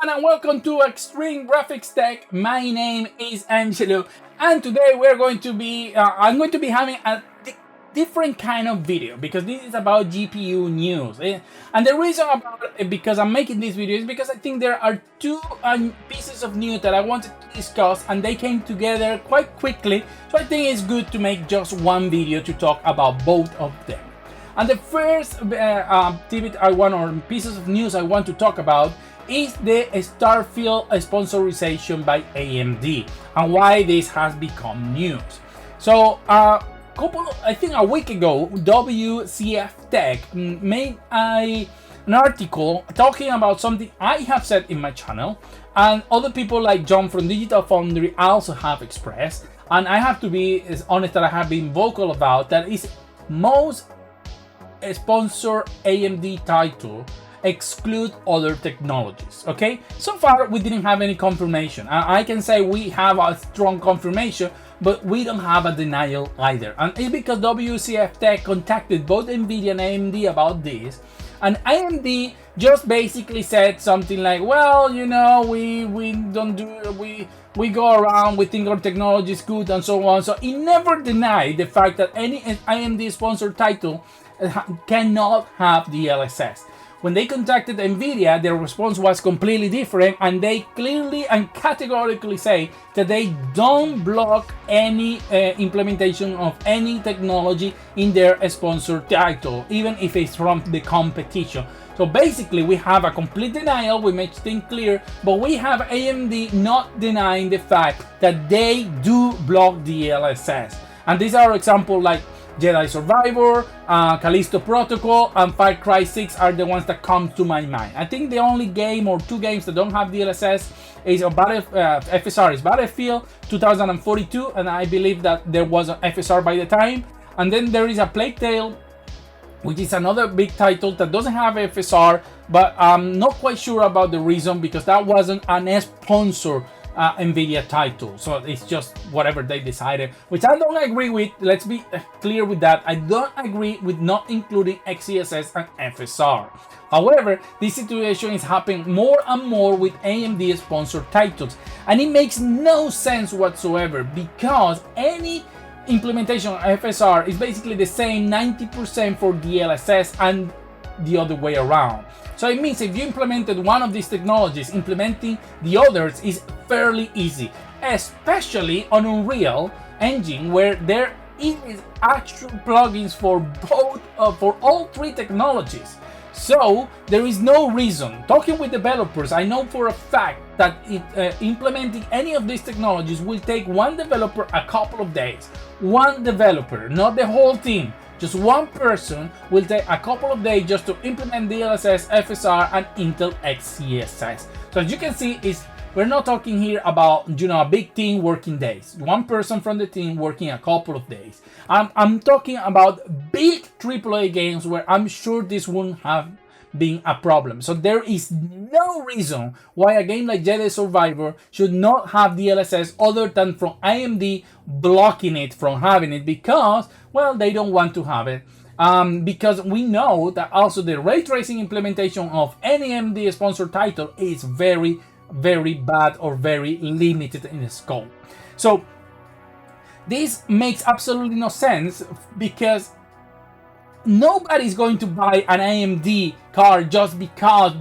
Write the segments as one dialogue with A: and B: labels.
A: everyone, and welcome to Extreme Graphics Tech. My name is Angelo, and today I'm going to be having a different kind of video because this is about GPU news. And the reason because I'm making this video is because I think there are two pieces of news that I wanted to discuss, and they came together quite quickly. So I think it's good to make just one video to talk about both of them. And the first pieces of news I want to talk about is the Starfield sponsorization by AMD and why this has become news. So I think a week ago, WCF Tech made an article talking about something I have said in my channel, and other people like John from Digital Foundry also have expressed, and I have to be as honest that I have been vocal about that is most sponsor AMD title exclude other technologies. Okay, so far we didn't have any confirmation. I can say we have a strong confirmation, but we don't have a denial either, and it's because WCF Tech contacted both Nvidia and AMD about this, and AMD just basically said something like, well, you know, we go around, we think our technology is good and so on. So it never denied the fact that any AMD sponsored title cannot have DLSS. When they contacted Nvidia, their response was completely different, and they clearly and categorically say that they don't block any implementation of any technology in their sponsored title, even if it's from the competition. So basically, we have a complete denial, we make things clear, but we have AMD not denying the fact that they do block DLSS. And these are examples like Jedi Survivor, Callisto Protocol, and Far Cry 6 are the ones that come to my mind. I think the only game or two games that don't have DLSS is FSR is Battlefield 2042, and I believe that there was an FSR by the time. And then there is a Plague Tale, which is another big title that doesn't have FSR, but I'm not quite sure about the reason because that wasn't an sponsor Nvidia title, so it's just whatever they decided, which I don't agree with. Let's be clear with that. I don't agree with not including XeSS and FSR. However, this situation is happening more and more with AMD sponsored titles, and it makes no sense whatsoever because any implementation of FSR is basically the same 90% for DLSS and the other way around. So it means if you implemented one of these technologies, implementing the others is fairly easy, especially on Unreal Engine, where there is actual plugins for for all three technologies. So there is no reason. Talking with developers, I know for a fact that implementing any of these technologies will take one developer a couple of days. One developer, not the whole team. Just one person will take a couple of days just to implement DLSS, FSR, and Intel XeSS. So as you can see, we're not talking here about, you know, a big team working days. One person from the team working a couple of days. I'm talking about big AAA games where I'm sure this wouldn't have been a problem. So there is no reason why a game like Jedi Survivor should not have DLSS other than from AMD blocking it from having it because, well, they don't want to have it. Because we know that also the ray tracing implementation of any AMD sponsored title is very, very bad or very limited in scope. So this makes absolutely no sense because nobody's going to buy an AMD card just because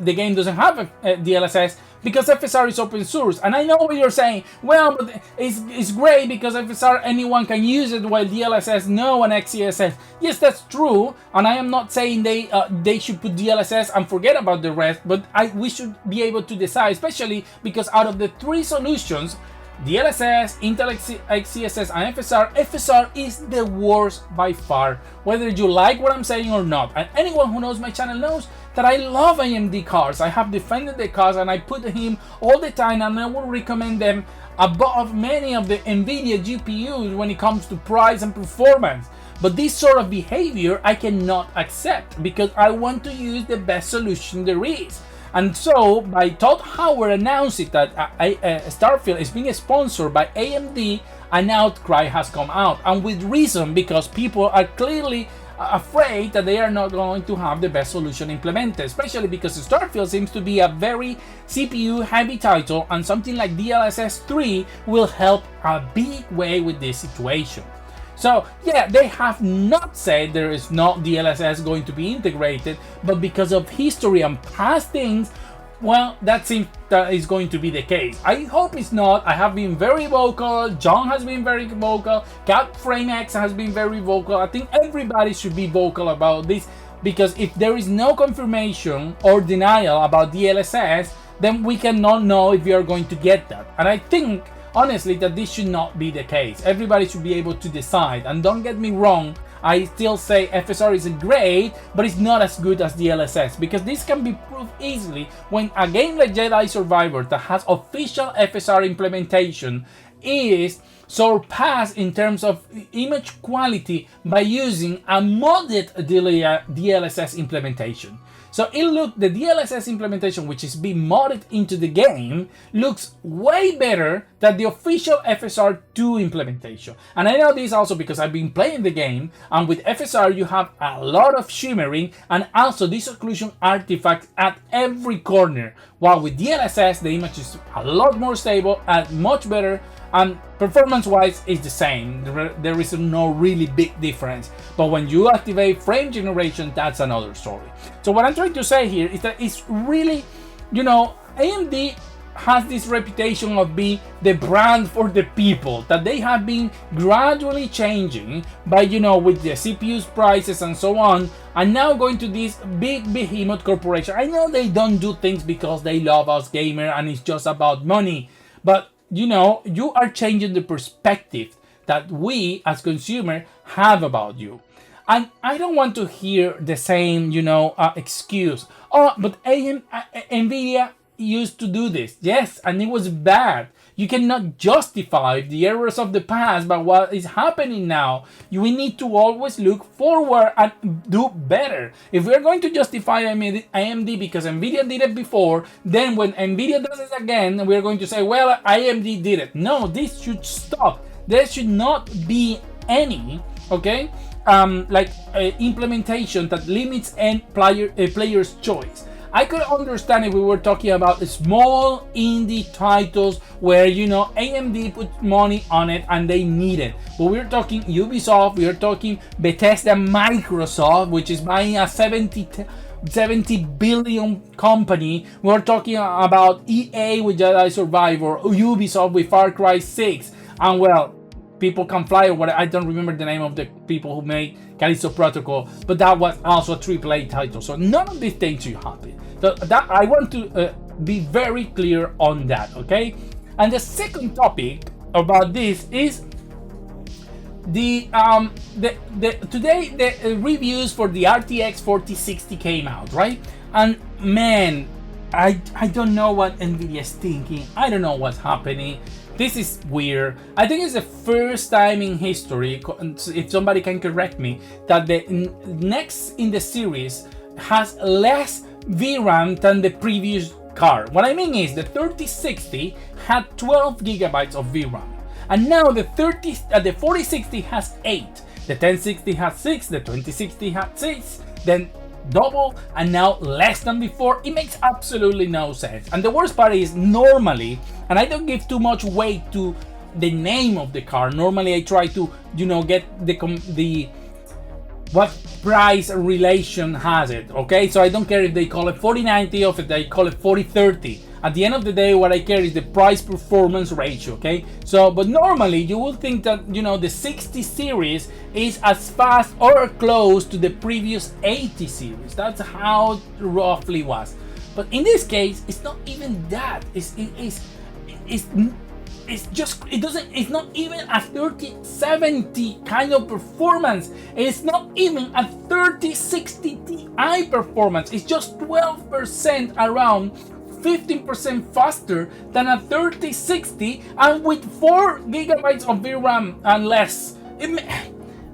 A: the game doesn't have a DLSS, because FSR is open source. And I know what you're saying, well, but it's great because FSR anyone can use it while DLSS no, and XeSS. Yes, that's true, and I am not saying they should put DLSS and forget about the rest, but we should be able to decide, especially because out of the three solutions, DLSS, Intel XeSS, and FSR is the worst by far, whether you like what I'm saying or not. And anyone who knows my channel knows that I love AMD cards. I have defended the cards and I put him all the time, and I will recommend them above many of the Nvidia GPUs when it comes to price and performance. But this sort of behavior I cannot accept because I want to use the best solution there is. And so, by Todd Howard announcing that Starfield is being sponsored by AMD, an outcry has come out, and with reason, because people are clearly afraid that they are not going to have the best solution implemented, especially because Starfield seems to be a very CPU heavy title, and something like DLSS 3 will help a big way with this situation. So yeah, they have not said there is not DLSS going to be integrated, but because of history and past things, well, that seems that is going to be the case. I hope it's not. I have been very vocal. John has been very vocal. CatFrameX has been very vocal. I think everybody should be vocal about this, because if there is no confirmation or denial about DLSS, then we cannot know if we are going to get that. And I think, honestly, that this should not be the case. Everybody should be able to decide. And don't get me wrong, I still say FSR is great, but it's not as good as DLSS, because this can be proved easily when a game like Jedi Survivor that has official FSR implementation is surpassed in terms of image quality by using a modded DLSS implementation. So the DLSS implementation, which is being modded into the game, looks way better than the official FSR 2 implementation. And I know this also because I've been playing the game, and with FSR you have a lot of shimmering and also these occlusion artifacts at every corner, while with DLSS the image is a lot more stable and much better, and performance-wise it's the same. There is no really big difference. But when you activate frame generation, that's another story. So what I'm trying to say here is that it's really, AMD has this reputation of being the brand for the people, that they have been gradually changing by, with the CPU's prices and so on, and now going to this big behemoth corporation. I know they don't do things because they love us gamer and it's just about money, but you are changing the perspective that we as consumer have about you. And I don't want to hear the same, excuse. Oh, but Nvidia used to do this. Yes, and it was bad. You cannot justify the errors of the past by what is happening now. We need to always look forward and do better. If we're going to justify AMD because Nvidia did it before, then when Nvidia does it again, we're going to say, well, AMD did it. No, this should stop. There should not be any, implementation that limits a player's choice. I could understand if we were talking about small indie titles where, AMD put money on it and they need it. But we're talking Ubisoft, we're talking Bethesda, Microsoft, which is buying a 70 billion company. We're talking about EA with Jedi Survivor, Ubisoft with Far Cry 6, and well, People Can Fly, or what, I don't remember the name of the people who made Callisto Protocol, but that was also a AAA title. So none of these things should happen. So that I want to be very clear on that, okay? And the second topic about this is today the reviews for the RTX 4060 came out, right? And man, I don't know what Nvidia is thinking. I don't know what's happening. This is weird. I think it's the first time in history, if somebody can correct me, that the next in the series has less VRAM than the previous card. What I mean is the 3060 had 12 gigabytes of VRAM, and now the 4060 has 8. The 1060 has 6. The 2060 had 6. Then double, and now less than before. It makes absolutely no sense. And the worst part is, normally, and I don't give too much weight to the name of the car. Normally I try to get the what price relation has it, okay? So I don't care if they call it 4090 or if they call it 4030. At the end of the day, what I care is the price performance ratio, okay? So, but normally you would think that, the 60 series is as fast or close to the previous 80 series. That's how it roughly was. But in this case, it's not even that. It's not even a 3070 kind of performance. It's not even a 3060 Ti performance. It's just 12% around, 15% faster than a 3060, and with 4 gigabytes of VRAM and less.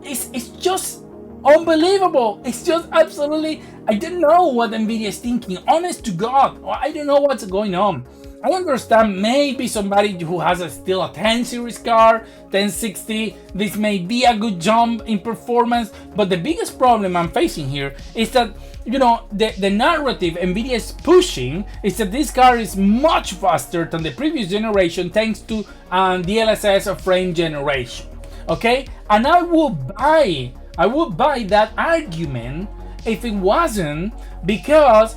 A: It's just unbelievable. It's just absolutely, I don't know what Nvidia is thinking. Honest to God, I don't know what's going on. I understand maybe somebody who has still a 10 series car, 1060, this may be a good jump in performance, but the biggest problem I'm facing here is that, the narrative Nvidia is pushing is that this car is much faster than the previous generation thanks to DLSS frame generation. Okay, and I would buy that argument if it wasn't because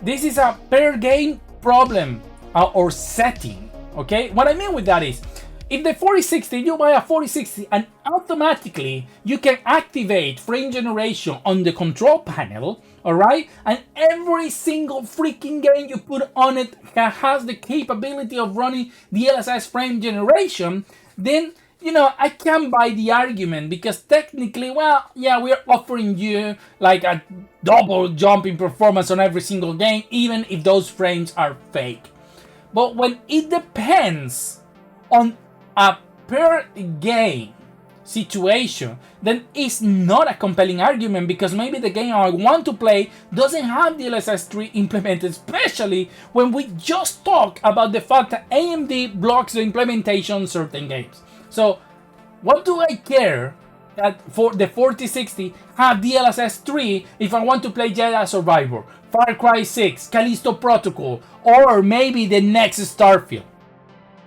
A: this is a per game problem or setting. Okay, what I mean with that is, if the 4060, you buy a 4060 and automatically you can activate frame generation on the control panel, all right, and every single freaking game you put on it has the capability of running DLSS frame generation, then I can buy the argument because technically, well, yeah, we're offering you like a double jump in performance on every single game, even if those frames are fake. But when it depends on a per game situation, then it's not a compelling argument because maybe the game I want to play doesn't have DLSS 3 implemented, especially when we just talk about the fact that AMD blocks the implementation on certain games. So what do I care that for the 4060 have DLSS 3 if I want to play Jedi Survivor, Far Cry 6, Callisto Protocol, or maybe the next Starfield?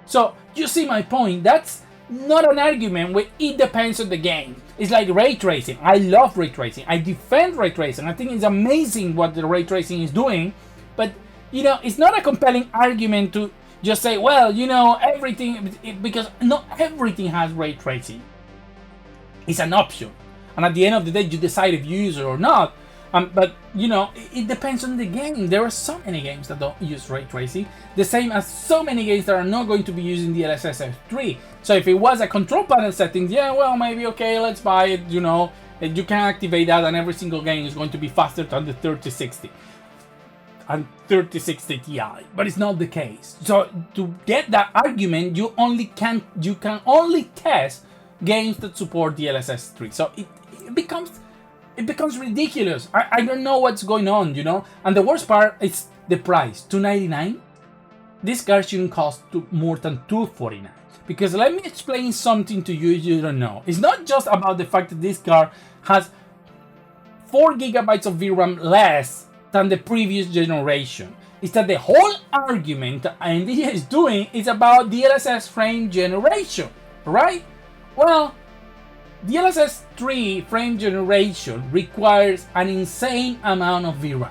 A: So you see my point. That's not an argument where it depends on the game. It's like ray tracing. I love ray tracing. I defend ray tracing. I think it's amazing what the ray tracing is doing, but it's not a compelling argument to just say, well, everything, because not everything has ray tracing. It's an option, and at the end of the day, you decide if you use it or not. But it depends on the game. There are so many games that don't use ray tracing, the same as so many games that are not going to be using the DLSS 3. So if it was a control panel settings, yeah, well, maybe okay, let's buy it. You can activate that, and every single game is going to be faster than the 3060 and 3060 Ti. But it's not the case. So to get that argument, you can only test games that support DLSS 3. So it becomes ridiculous. I don't know what's going on, And the worst part is the price, $299. This car shouldn't cost more than $249. Because let me explain something to you if you don't know. It's not just about the fact that this car has 4 gigabytes of VRAM less than the previous generation. It's that the whole argument that Nvidia is doing is about DLSS frame generation, right? Well, DLSS 3 frame generation requires an insane amount of VRAM.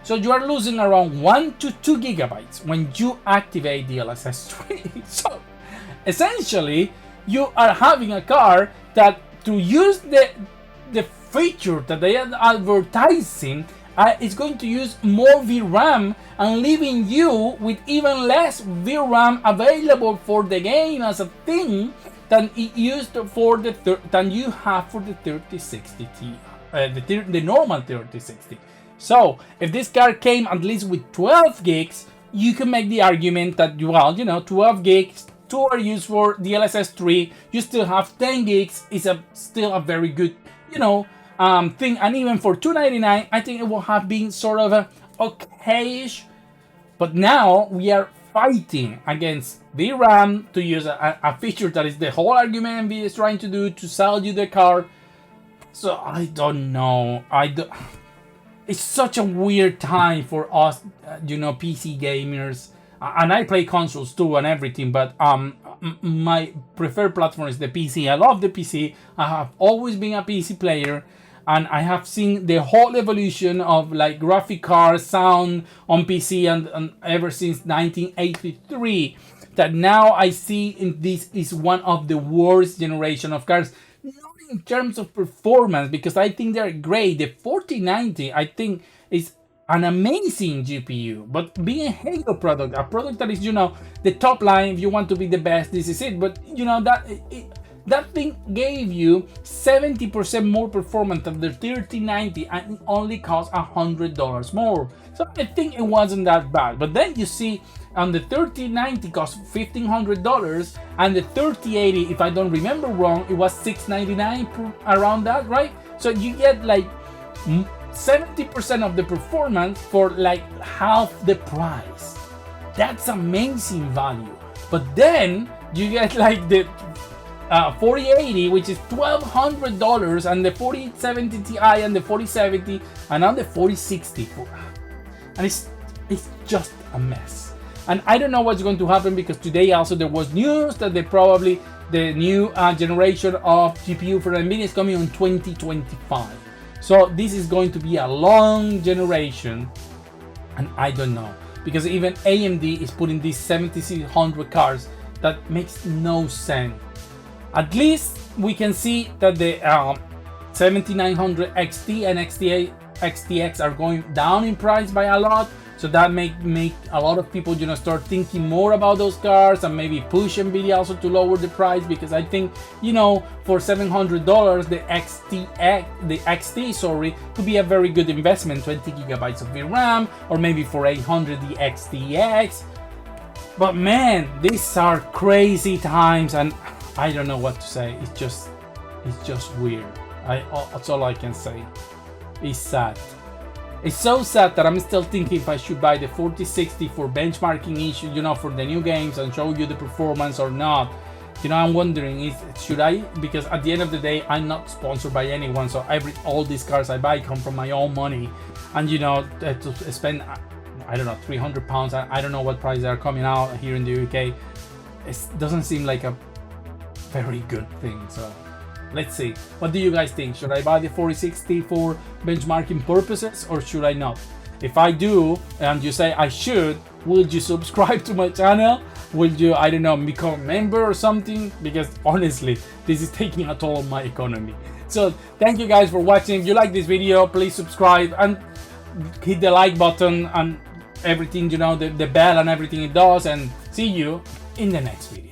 A: So you are losing around 1 to 2 gigabytes when you activate DLSS 3. So essentially, you are having a car that, to use the feature that they are advertising, is going to use more VRAM and leaving you with even less VRAM available for the game as a thing than it used than you have for the 3060 Ti, the normal 3060. So if this car came at least with 12 gigs, you can make the argument that 12 gigs, 2 are used for DLSS 3. You still have 10 gigs. Is still a very good thing, and even for $299, I think it will have been sort of a okayish. But now we are fighting against VRAM to use a feature that is the whole argument Nvidia is trying to do to sell you the car. So I don't know. It's such a weird time for us, PC gamers. And I play consoles too and everything, but my preferred platform is the PC. I love the PC. I have always been a PC player, and I have seen the whole evolution of like graphic cards, sound on PC, and ever since 1983. That now I see this is one of the worst generation of cards, not in terms of performance, because I think they're great. The 4090, I think, is an amazing GPU, but being a Halo product, a product that is, the top line, if you want to be the best, this is it. But that thing gave you 70% more performance than the 3090, and it only cost $100 more. So I think it wasn't that bad. But then you see, on the 3090 cost $1,500, and the 3080, if I don't remember wrong, it was $699 around that, right? So you get like 70% of the performance for like half the price. That's amazing value. But then you get like the 4080, which is $1,200, and the 4070 Ti and the 4070, and now the 4060, and it's just a mess. And I don't know what's going to happen, because today also there was news that the new generation of GPU for Nvidia is coming on 2025. So this is going to be a long generation, and I don't know, because even AMD is putting these 7600 cards that makes no sense. At least we can see that the 7900 XT and XTX are going down in price by a lot. So that make a lot of people, start thinking more about those cards, and maybe push Nvidia also to lower the price, because I think, for $700 the XT could be a very good investment, 20 gigabytes of VRAM, or maybe for 800 the XTX. But man, these are crazy times, and I don't know what to say. It's just weird. That's all I can say. It's sad. It's so sad that I'm still thinking if I should buy the 4060 for benchmarking issues, for the new games and show you the performance or not. I'm wondering, should I? Because at the end of the day, I'm not sponsored by anyone, so all these cars I buy come from my own money, and to spend, I don't know, £300. I don't know what prices are coming out here in the UK. It doesn't seem like a very good thing. So let's see. What do you guys think? Should I buy the 4060 for benchmarking purposes, or should I not? If I do, and you say I should, will you subscribe to my channel? Will you, I don't know, become a member or something? Because honestly, this is taking a toll on my economy. So thank you guys for watching. If you like this video, please subscribe and hit the like button and everything, the bell and everything it does, and see you in the next video.